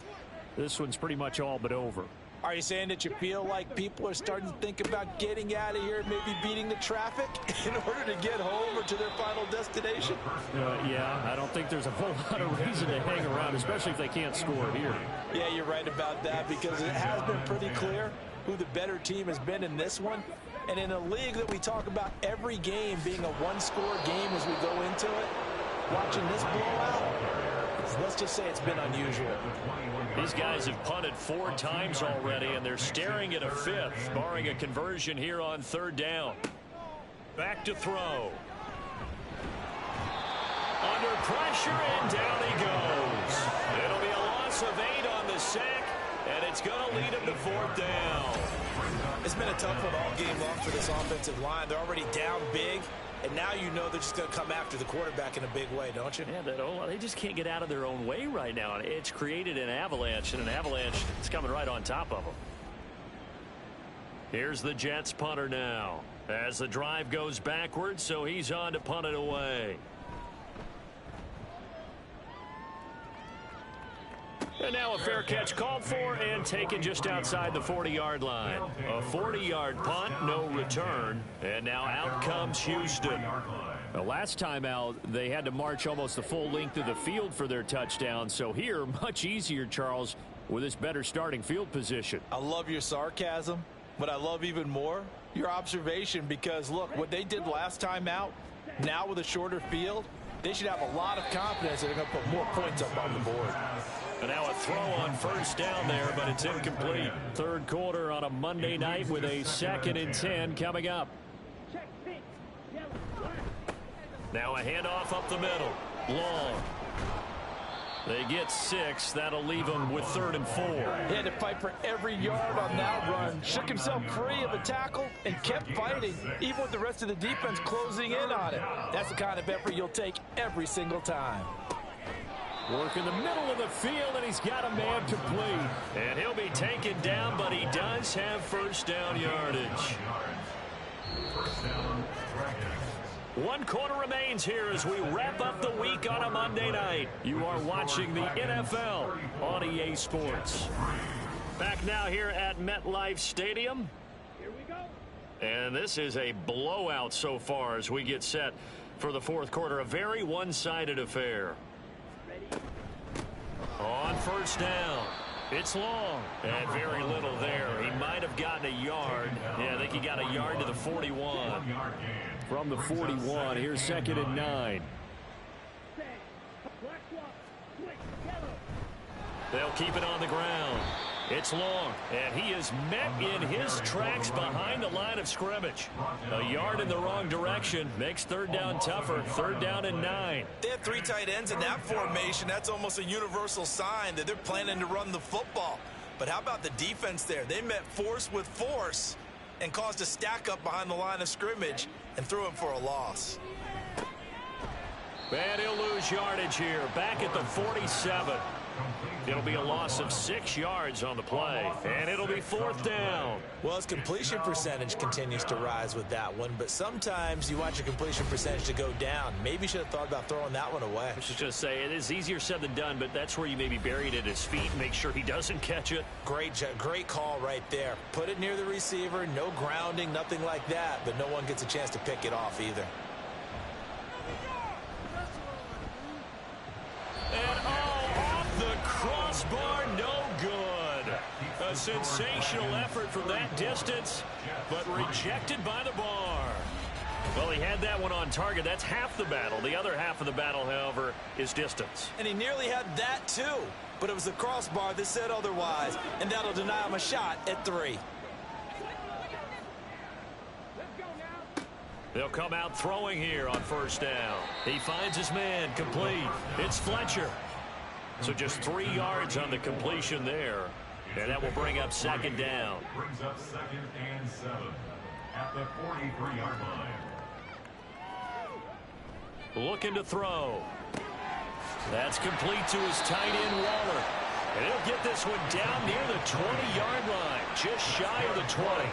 this one's pretty much all but over. Are you saying that you feel like people are starting to think about getting out of here and maybe beating the traffic in order to get home or to their final destination? Yeah, I don't think there's a whole lot of reason to hang around, especially if they can't score here. Yeah, you're right about that, because it has been pretty clear who the better team has been in this one. And in a league that we talk about every game being a one-score game as we go into it, watching this blowout, let's just say it's been unusual. These guys have punted 4 times already, and they're staring at a 5th, barring a conversion here on 3rd down. Back to throw. Under pressure, and down he goes. It'll be a loss of 8 on the sack, and it's going to lead him to 4th down. It's been a tough one all game long for this offensive line. They're already down big, and now you know they're just going to come after the quarterback in a big way, don't you? Yeah, they just can't get out of their own way right now. It's created an avalanche, and an avalanche is coming right on top of them. Here's the Jets punter now as the drive goes backwards, so he's on to punt it away. And now a fair catch called for and taken just outside the 40-yard line. A 40-yard punt, no return. And now out comes Houston. The last time out, they had to march almost the full length of the field for their touchdown. So here, much easier, Charles, with this better starting field position. I love your sarcasm, but I love even more your observation, because, look, what they did last time out, now with a shorter field, they should have a lot of confidence that they're going to put more points up on the board. And now a throw on first down there, but it's incomplete. Third quarter on a Monday night with a 2nd and 10 coming up. Now a handoff up the middle. Long. They get 6. That'll leave them with 3rd and 4. He had to fight for every yard on that run. Shook himself free of a tackle and kept fighting, even with the rest of the defense closing in on it. That's the kind of effort you'll take every single time. Work in the middle of the field, and he's got a man complete. And he'll be taken down, but he does have first down yardage. First down, Dragons. 1 quarter remains here as we wrap up the week on a Monday night. You are watching the NFL on EA Sports. Back now here at MetLife Stadium. Here we go. And this is a blowout so far as we get set for the 4th quarter. A very one-sided affair. On first down, it's long, and very little there. He might have gotten a yard. Yeah, I think he got a yard to the 41. From the 41, here's 2nd and 9. They'll keep it on the ground. It's long, and he is met in his tracks behind the line of scrimmage. A yard in the wrong direction makes 3rd down tougher. 3rd down and 9. They have 3 tight ends in that formation. That's almost a universal sign that they're planning to run the football. But how about the defense there? They met force with force and caused a stack up behind the line of scrimmage and threw him for a loss. And he'll lose yardage here. Back at the 47. It'll be a loss of 6 yards on the play, and it'll be 4th down. Well, his completion percentage continues to rise with that one, but sometimes you want your completion percentage to go down. Maybe you should have thought about throwing that one away. I was just going to say, it is easier said than done, but that's where you maybe bury it at his feet and make sure he doesn't catch it. Great call right there. Put it near the receiver, no grounding, nothing like that, but no one gets a chance to pick it off either. And off the crossbar, no good. A sensational effort from that distance, but rejected by the bar. Well, he had that one on target. That's half the battle. The other half of the battle, however, is distance. And he nearly had that too, but it was the crossbar that said otherwise, and that'll deny him a shot at 3. They'll come out throwing here on first down. He finds his man complete. It's Fletcher. So just 3 yards on the completion there. And that will bring up 2nd down. Brings up 2nd and 7 at the 43-yard line. Looking to throw. That's complete to his tight end, Waller. And he'll get this one down near the 20-yard line. Just shy of the 20.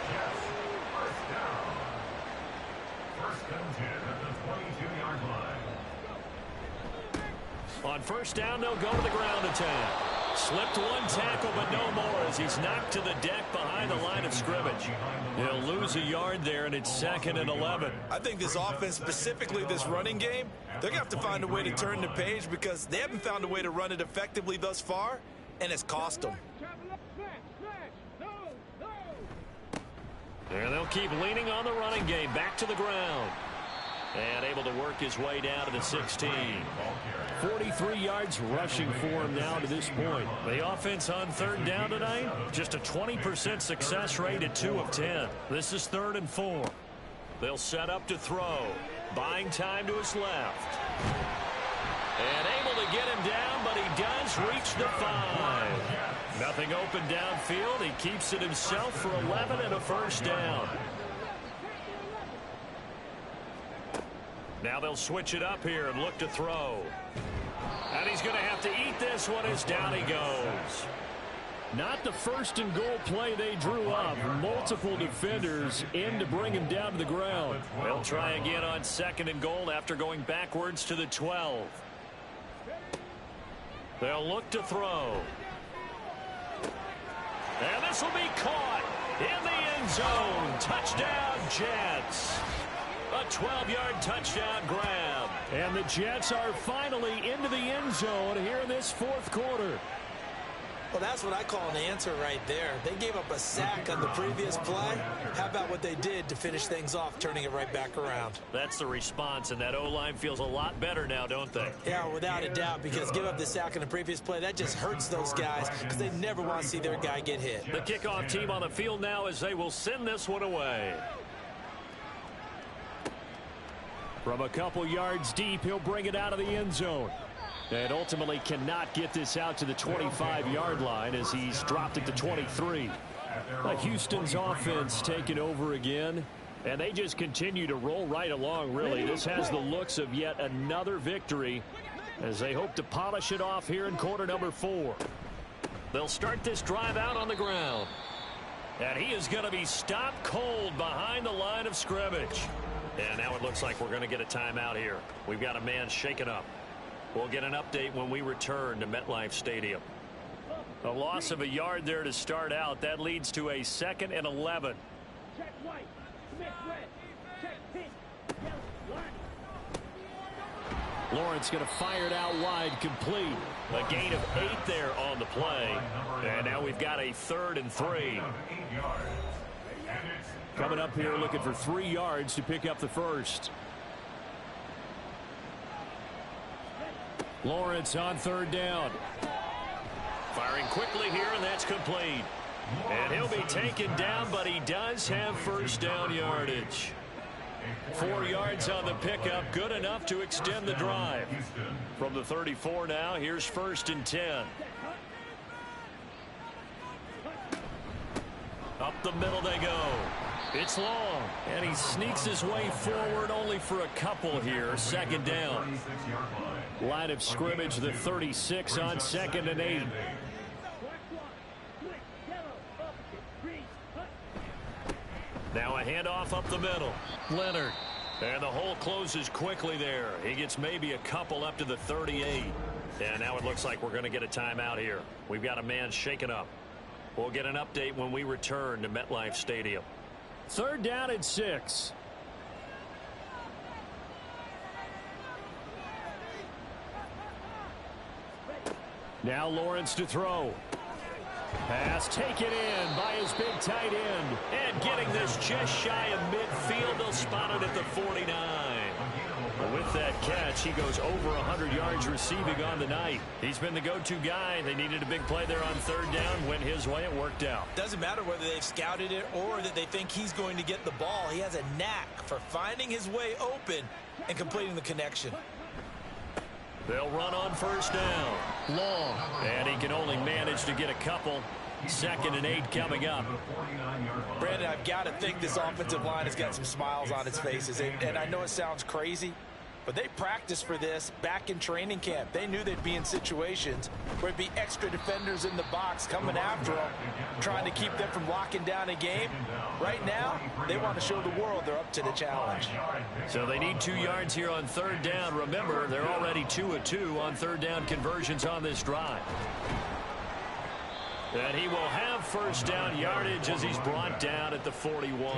On first down, they'll go to the ground attack. Slipped one tackle, but no more as he's knocked to the deck behind the line of scrimmage. He'll lose a yard there, and it's 2nd and 11. I think this offense, specifically this running game, they're going to have to find a way to turn the page because they haven't found a way to run it effectively thus far, and it's cost them. And they'll keep leaning on the running game. Back to the ground. And able to work his way down to the 16. 43 yards rushing for him now to this point. The offense on 3rd down tonight, just a 20% success rate at 2 of 10. This is 3rd and 4. They'll set up to throw. Buying time to his left. And able to get him down, but he does reach the 5. Nothing open downfield. He keeps it himself for 11 and a first down. Now they'll switch it up here and look to throw. And he's going to have to eat this one as down he goes. Not the 1st and goal play they drew up. Multiple defenders in to bring him down to the ground. They'll try again on 2nd and goal after going backwards to the 12. They'll look to throw. And this will be caught in the end zone. Touchdown, Jets. A 12-yard touchdown grab. And the Jets are finally into the end zone here in this 4th quarter. Well, that's what I call an answer right there. They gave up a sack on the previous play. How about what they did to finish things off, turning it right back around? That's the response, and that O-line feels a lot better now, don't they? Yeah, without a doubt, because give up the sack on the previous play, that just hurts those guys because they never want to see their guy get hit. The kickoff team on the field now as they will send this one away. From a couple yards deep, he'll bring it out of the end zone. And ultimately cannot get this out to the 25-yard line as he's dropped it to 23. Houston's offense taking over again, and they just continue to roll right along, really. This has the looks of yet another victory as they hope to polish it off here in quarter number 4. They'll start this drive out on the ground. And he is going to be stopped cold behind the line of scrimmage. And now it looks like we're going to get a timeout here. We've got a man shaken up. We'll get an update when we return to MetLife Stadium. A loss of a yard there to start out. That leads to a 2nd and 11. Check white. Smith red. Check pink. Yellow. Lawrence going to fire it out wide, complete. A gain of 8 there on the play. And now we've got a 3rd and 3. Coming up here looking for 3 yards to pick up the first. Lawrence on 3rd down. Firing quickly here, and that's complete. And he'll be taken down, but he does have first down yardage. 4 yards on the pickup, good enough to extend the drive. From the 34 now, here's 1st and 10. Up the middle they go. It's long, and he sneaks his way forward only for a couple here. 2nd down. Line of scrimmage, the 36 on 2nd and 8. Now a handoff up the middle. Leonard. And the hole closes quickly there. He gets maybe a couple up to the 38. And now it looks like we're going to get a timeout here. We've got a man shaken up. We'll get an update when we return to MetLife Stadium. 3rd down and 6. Now Lawrence to throw. Pass taken in by his big tight end. And getting this just shy of midfield. They'll spot it at the 49. With that catch, he goes over 100 yards receiving on the night. He's been the go-to guy. They needed a big play there on 3rd down. Went his way. It worked out. Doesn't matter whether they've scouted it or that they think he's going to get the ball. He has a knack for finding his way open and completing the connection. They'll run on 1st down. Long. And he can only manage to get a couple. 2nd and 8 coming up. Brandon, I've got to think this offensive line has got some smiles on its faces. And I know it sounds crazy, but they practiced for this back in training camp. They knew they'd be in situations where it'd be extra defenders in the box coming after them, trying to keep them from locking down a game. Right now, they want to show the world they're up to the challenge. So they need 2 yards here on 3rd down. Remember, they're already 2 of 2 on 3rd down conversions on this drive. And he will have first down yardage as he's brought down at the 41. Well,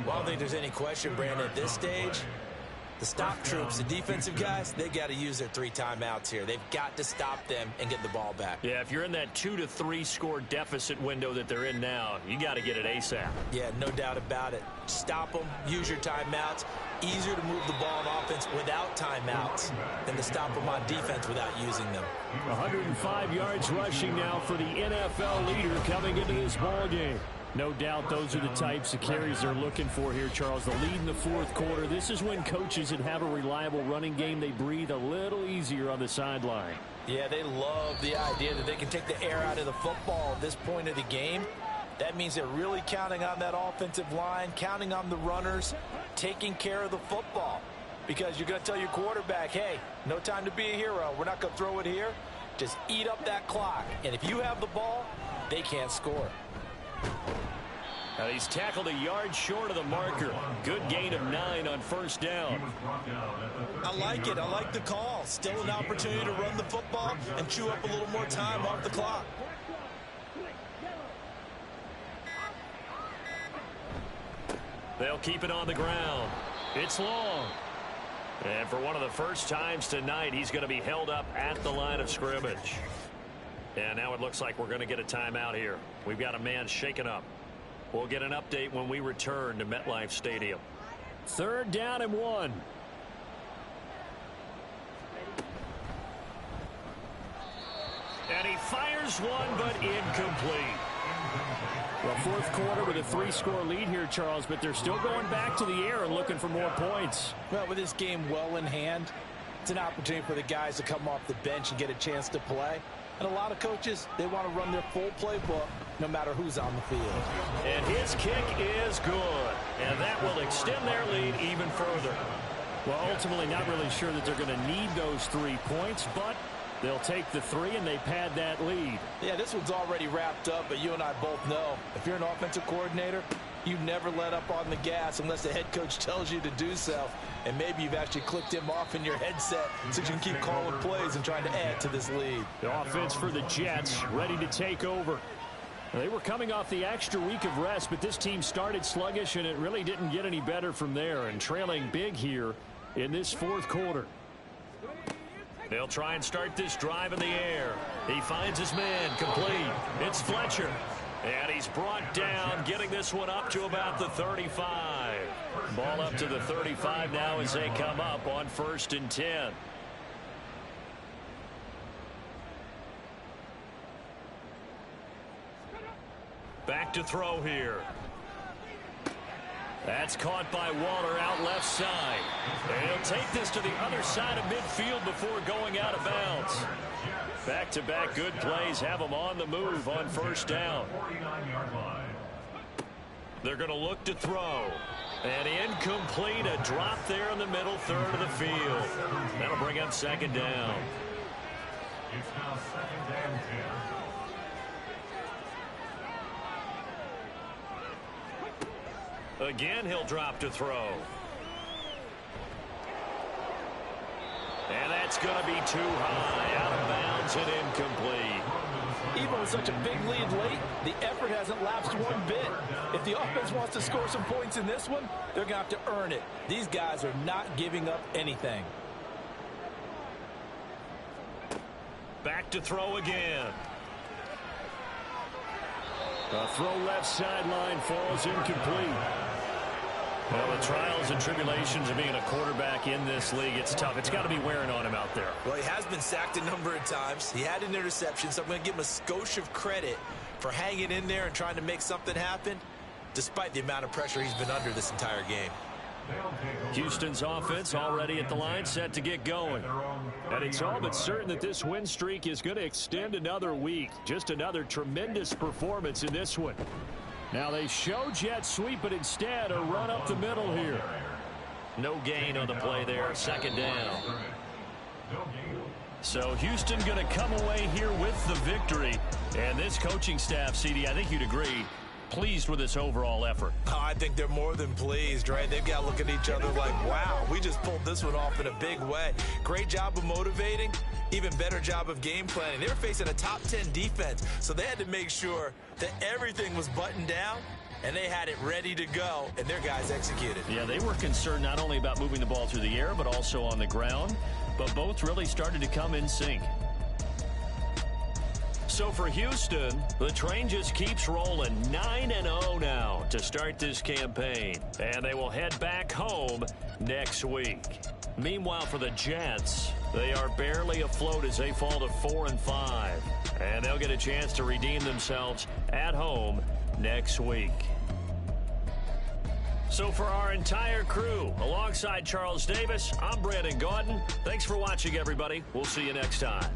I don't think there's any question, Brandon, at this stage, the stop troops, the defensive guys, they got to use their 3 timeouts here. They've got to stop them and get the ball back. Yeah, if you're in that 2 to 3 score deficit window that they're in now, you got to get it ASAP. Yeah, no doubt about it. Stop them, use your timeouts. Easier to move the ball on offense without timeouts than to stop them on defense without using them. 105 yards rushing now for the NFL leader coming into this ball game. No doubt those are the types of carries they're looking for here, Charles. The lead in the 4th quarter. This is when coaches that have a reliable running game, they breathe a little easier on the sideline. Yeah, they love the idea that they can take the air out of the football at this point of the game. That means they're really counting on that offensive line, counting on the runners, taking care of the football. Because you're going to tell your quarterback, hey, no time to be a hero. We're not going to throw it here. Just eat up that clock. And if you have the ball, they can't score. Now he's tackled a yard short of the marker. Good gain of 9 on 1st down. I like it. I like the call. Still an opportunity to run the football and chew up a little more time off the clock. They'll keep it on the ground. It's long. And for one of the first times tonight, he's going to be held up at the line of scrimmage. And now it looks like we're going to get a timeout here. We've got a man shaken up. We'll get an update when we return to MetLife Stadium. 3rd down and 1. And he fires one, but incomplete. Well, 4th quarter with a 3-score lead here, Charles, but they're still going back to the air and looking for more points. Well, with this game well in hand, it's an opportunity for the guys to come off the bench and get a chance to play. And a lot of coaches, they want to run their full playbook no matter who's on the field. And his kick is good. And that will extend their lead even further. Well, ultimately not really sure that they're going to need those 3 points, but they'll take the 3 and they pad that lead. Yeah, this one's already wrapped up, but you and I both know if you're an offensive coordinator, you never let up on the gas unless the head coach tells you to do so. And maybe you've actually clicked him off in your headset so you can keep calling plays and trying to add to this lead. The offense for the Jets ready to take over. They were coming off the extra week of rest, but this team started sluggish, and it really didn't get any better from there, and trailing big here in this 4th quarter. They'll try and start this drive in the air. He finds his man, complete. It's Fletcher. And he's brought down, getting this one up to about the 35. Ball up to the 35 now as they come up on 1st and 10. Back to throw here. That's caught by Waller out left side. And he'll take this to the other side of midfield before going out of bounds. Back-to-back good plays have them on the move on 1st down. They're going to look to throw. And incomplete, a drop there in the middle 3rd of the field. That'll bring up 2nd down. It's now 2nd and 10. Again, he'll drop to throw. And that's going to be too high, out of bounds and incomplete. Even with such a big lead late, the effort hasn't lapsed one bit. If the offense wants to score some points in this one, they're going to have to earn it. These guys are not giving up anything. Back to throw again. The throw left sideline falls incomplete. Well, the trials and tribulations of being a quarterback in this league, it's tough. It's got to be wearing on him out there. Well, he has been sacked a number of times. He had an interception, so I'm going to give him a skosh of credit for hanging in there and trying to make something happen, despite the amount of pressure he's been under this entire game. Houston's offense already at the line, set to get going. And it's all but certain that this win streak is going to extend another week. Just another tremendous performance in this one. Now they show jet sweep, but instead a run up the middle here. No gain on the play there, 2nd down. So Houston going to come away here with the victory. And this coaching staff, CD, I think you'd agree, pleased with this overall effort. Oh, I think they're more than pleased, right? They've got to look at each other like, wow, we just pulled this one off in a big way. Great job of motivating, even better job of game planning. They were facing a top 10 defense, so they had to make sure that everything was buttoned down, and they had it ready to go, and their guys executed. Yeah, they were concerned not only about moving the ball through the air, but also on the ground, but both really started to come in sync. So for Houston, the train just keeps rolling, 9-0 now to start this campaign. And they will head back home next week. Meanwhile, for the Jets, they are barely afloat as they fall to 4-5. And they'll get a chance to redeem themselves at home next week. So for our entire crew, alongside Charles Davis, I'm Brandon Gaudin. Thanks for watching, everybody. We'll see you next time.